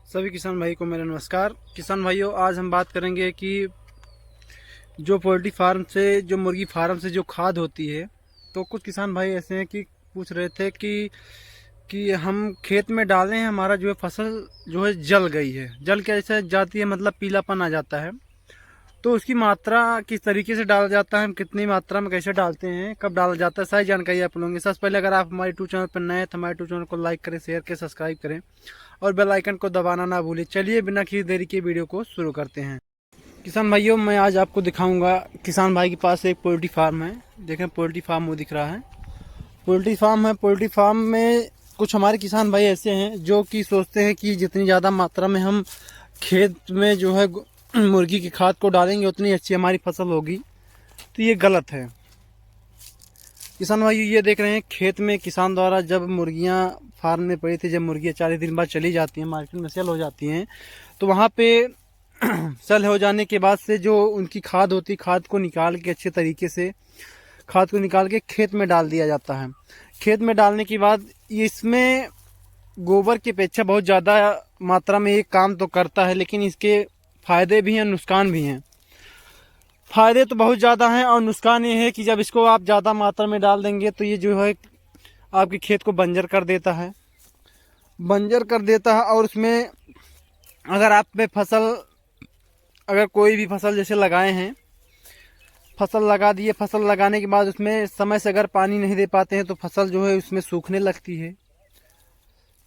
सभी किसान भाई को मेरा नमस्कार। किसान भाइयों, आज हम बात करेंगे कि जो पोल्ट्री फार्म से, जो मुर्गी फार्म से जो खाद होती है, तो कुछ किसान भाई ऐसे हैं कि पूछ रहे थे कि हम खेत में डालें, हमारा जो है फसल जो है जल गई है। जल कैसे जाती है, मतलब पीलापन आ जाता है। तो उसकी मात्रा किस तरीके से डाला जाता है, हम कितनी मात्रा में कैसे डालते हैं, कब डाला जाता है, सारी जानकारी आप लोगों। सबसे पहले अगर आप हमारे यूट्यूब चैनल पर नए हैं तो हमारे यूट्यूब चैनल को लाइक करें, शेयर करें, सब्सक्राइब करें और बेल आइकन को दबाना ना भूलें। चलिए बिना किसी देरी के वीडियो को शुरू करते हैं। किसान भाइयों, मैं आज आपको दिखाऊंगा, किसान भाई के पास एक पोल्ट्री फार्म है। देखें, पोल्ट्री फार्म वो दिख रहा है, पोल्ट्री फार्म है। पोल्ट्री फार्म में कुछ हमारे किसान भाई ऐसे हैं जो कि सोचते हैं कि जितनी ज़्यादा मात्रा में हम खेत में जो है मुर्गी की खाद को डालेंगे उतनी अच्छी हमारी फसल होगी। तो ये गलत है। किसान भाई ये देख रहे हैं, खेत में किसान द्वारा जब मुर्गियां फार्म में पड़ी थी, जब मुर्गियां 40 दिन बाद चली जाती हैं, मार्केट में सेल हो जाती हैं, तो वहाँ पे सेल हो जाने के बाद से जो उनकी खाद होती, खाद को निकाल के अच्छे तरीके से खाद को निकाल के खेत में डाल दिया जाता है। खेत में डालने के बाद इसमें गोबर की अपेक्षा बहुत ज़्यादा मात्रा में ये काम तो करता है, लेकिन इसके फ़ायदे भी हैं, नुकसान भी हैं। फ़ायदे तो बहुत ज़्यादा हैं और नुकसान ये है कि जब इसको आप ज़्यादा मात्रा में डाल देंगे तो ये जो है आपके खेत को बंजर कर देता है, और उसमें अगर आप पे फसल, अगर कोई भी फसल जैसे लगाए हैं, फसल लगा दिए, फसल लगाने के बाद उसमें समय से अगर पानी नहीं दे पाते हैं तो फसल जो है उसमें सूखने लगती है।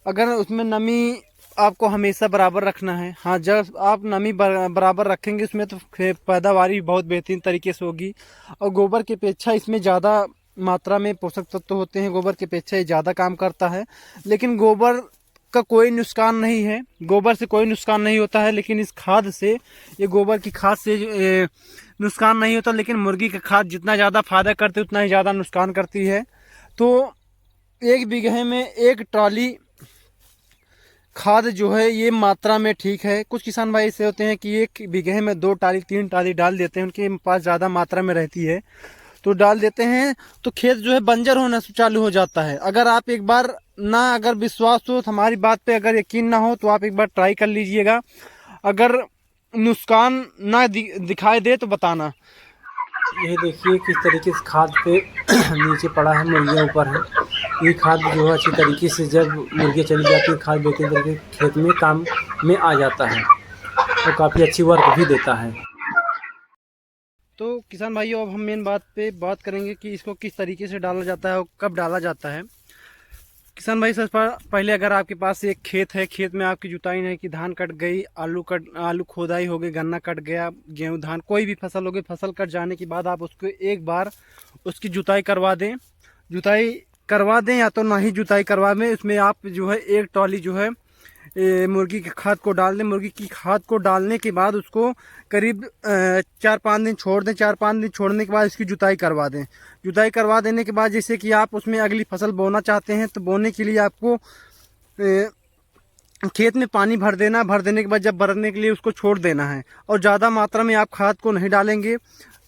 अगर उसमें नमी आपको हमेशा बराबर रखना है, हाँ, जब आप नमी बराबर रखेंगे उसमें तो पैदावार भी बहुत बेहतरीन तरीके से होगी। और गोबर की अपेक्षा इसमें ज़्यादा मात्रा में पोषक तत्व होते हैं, गोबर की अपेक्षा ये ज़्यादा काम करता है। लेकिन गोबर का कोई नुकसान नहीं है, गोबर से कोई नुकसान नहीं होता है, लेकिन इस खाद से, ये गोबर की खाद से नुकसान नहीं होता। लेकिन मुर्गी का खाद जितना ज़्यादा फायदा करती है उतना ही ज़्यादा नुकसान करती है। तो 1 बीघे में 1 ट्रॉली खाद जो है ये मात्रा में ठीक है। कुछ किसान भाई ऐसे होते हैं कि 1 बीघे में 2 टाली 3 टाली डाल देते हैं, उनके पास ज़्यादा मात्रा में रहती है तो डाल देते हैं, तो खेत जो है बंजर होना चालू हो जाता है। अगर आप एक बार ना, अगर विश्वास हो हमारी बात पे, अगर यकीन ना हो तो आप एक बार ट्राई कर लीजिएगा। अगर नुकसान ना दिखाई दे तो बताना। ये देखिए किस तरीके से खाद पे नीचे पड़ा है, मुर्गियाँ ऊपर है। ये खाद जो है अच्छी तरीके से जब मुर्गियाँ चली जाती है, खाद बेहतरीन तरीके खेत में काम में आ जाता है और काफ़ी अच्छी वर्क भी देता है। तो किसान भाइयों, अब हम मेन बात पे बात करेंगे कि इसको किस तरीके से डाला जाता है और कब डाला जाता है। किसान भाई, सबसे पहले अगर आपके पास एक खेत है, खेत में आपकी जुताई नहीं की, धान कट गई, आलू खोदाई हो गई, गन्ना कट गया, गेहूं धान कोई भी फसल हो गई, फसल कट जाने के बाद आप उसको एक बार उसकी जुताई करवा दें। जुताई करवा दें या तो ना ही जुताई करवा दें, उसमें आप जो है 1 ट्रॉली जो है मुर्गी की खाद को डाल दें। मुर्गी की खाद को डालने के बाद उसको करीब 4-5 दिन छोड़ दें। 4-5 दिन छोड़ने के बाद इसकी जुताई करवा दें। जुताई करवा देने के बाद जैसे कि आप उसमें अगली फसल बोना चाहते हैं, तो बोने के लिए आपको खेत में पानी भर देना। भर देने के बाद जब भरने के लिए उसको छोड़ देना है, और ज़्यादा मात्रा में आप खाद को नहीं डालेंगे,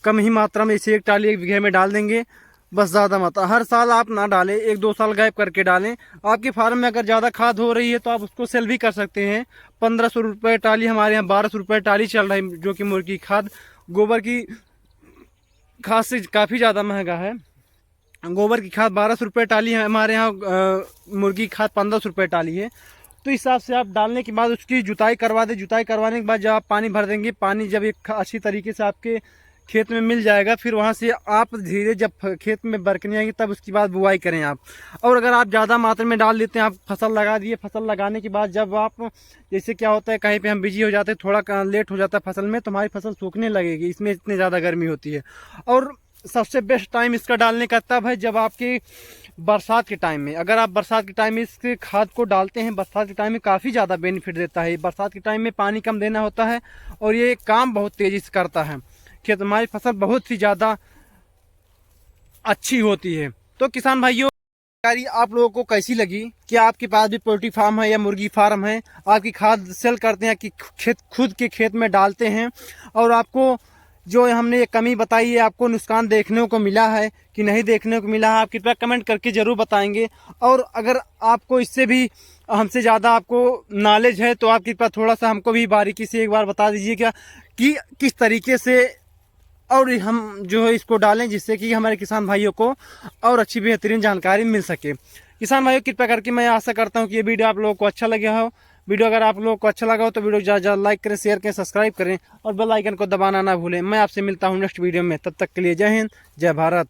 कम ही मात्रा में, इसे 1 टाली 1 बीघे में डाल देंगे बस। ज़्यादा मात्रा हर साल आप ना डालें, 1-2 साल गैप करके डालें। आपके फार्म में अगर ज़्यादा खाद हो रही है तो आप उसको सेल भी कर सकते हैं। 1500 रुपये टाली, हमारे यहाँ 1200 रुपये टाली चल रहा है, जो कि मुर्गी खाद गोबर की खाद से काफ़ी ज़्यादा महंगा है। गोबर की खाद 1200 रुपये टाली है हमारे यहाँ, मुर्गी खाद 1500 रुपये टाली है। तो इस हिसाब से आप डालने के बाद उसकी जुताई करवा दें। जुताई करवाने के बाद जब आप पानी भर देंगे, पानी जब एक अच्छी तरीके से आपके खेत में मिल जाएगा, फिर वहाँ से आप धीरे, जब खेत में बरकनी आएंगी तब उसके बाद बुआई करें आप। और अगर आप ज़्यादा मात्रा में डाल देते हैं, आप फसल लगा दिए, फसल लगाने के बाद जब आप, जैसे क्या होता है कहीं पे हम बिजी हो जाते हैं, थोड़ा लेट हो जाता है फसल में, तो हमारी फसल सूखने लगेगी, इसमें इतनी ज़्यादा गर्मी होती है। और सबसे बेस्ट टाइम इसका डालने का तब है जब आपके बरसात के टाइम में। अगर आप बरसात के टाइम में इस खाद को डालते हैं, बरसात के टाइम में काफ़ी ज़्यादा बेनिफिट देता है। बरसात के टाइम में पानी कम देना होता है और ये काम बहुत तेज़ी से करता है, कि हमारी फसल बहुत ही ज़्यादा अच्छी होती है। तो किसान भाइयों, जानकारी आप लोगों को कैसी लगी? कि आपके पास भी पोल्ट्री फार्म है या मुर्गी फार्म है, आपकी खाद सेल करते हैं कि खुद के खेत में डालते हैं, और आपको जो हमने ये कमी बताई है, आपको नुकसान देखने को मिला है कि नहीं देखने को मिला है, आप कृपया कमेंट करके ज़रूर बताएंगे। और अगर आपको इससे भी हमसे ज़्यादा आपको नॉलेज है तो आप कृपया थोड़ा सा हमको भी बारीकी से एक बार बता दीजिए क्या कि किस तरीके से और हम जो है इसको डालें जिससे कि हमारे किसान भाइयों को और अच्छी बेहतरीन जानकारी मिल सके। किसान भाइयों कृपया करके मैं आशा करता हूँ कि ये वीडियो आप लोगों को अच्छा लगा हो। वीडियो अगर आप लोगों को अच्छा लगा हो तो वीडियो ज़्यादा लाइक करें, शेयर करें, सब्सक्राइब करें और बेल आइकन को दबाना ना भूलें। मैं आपसे मिलता हूँ नेक्स्ट वीडियो में, तब तक के लिए जय हिंद, जय भारत।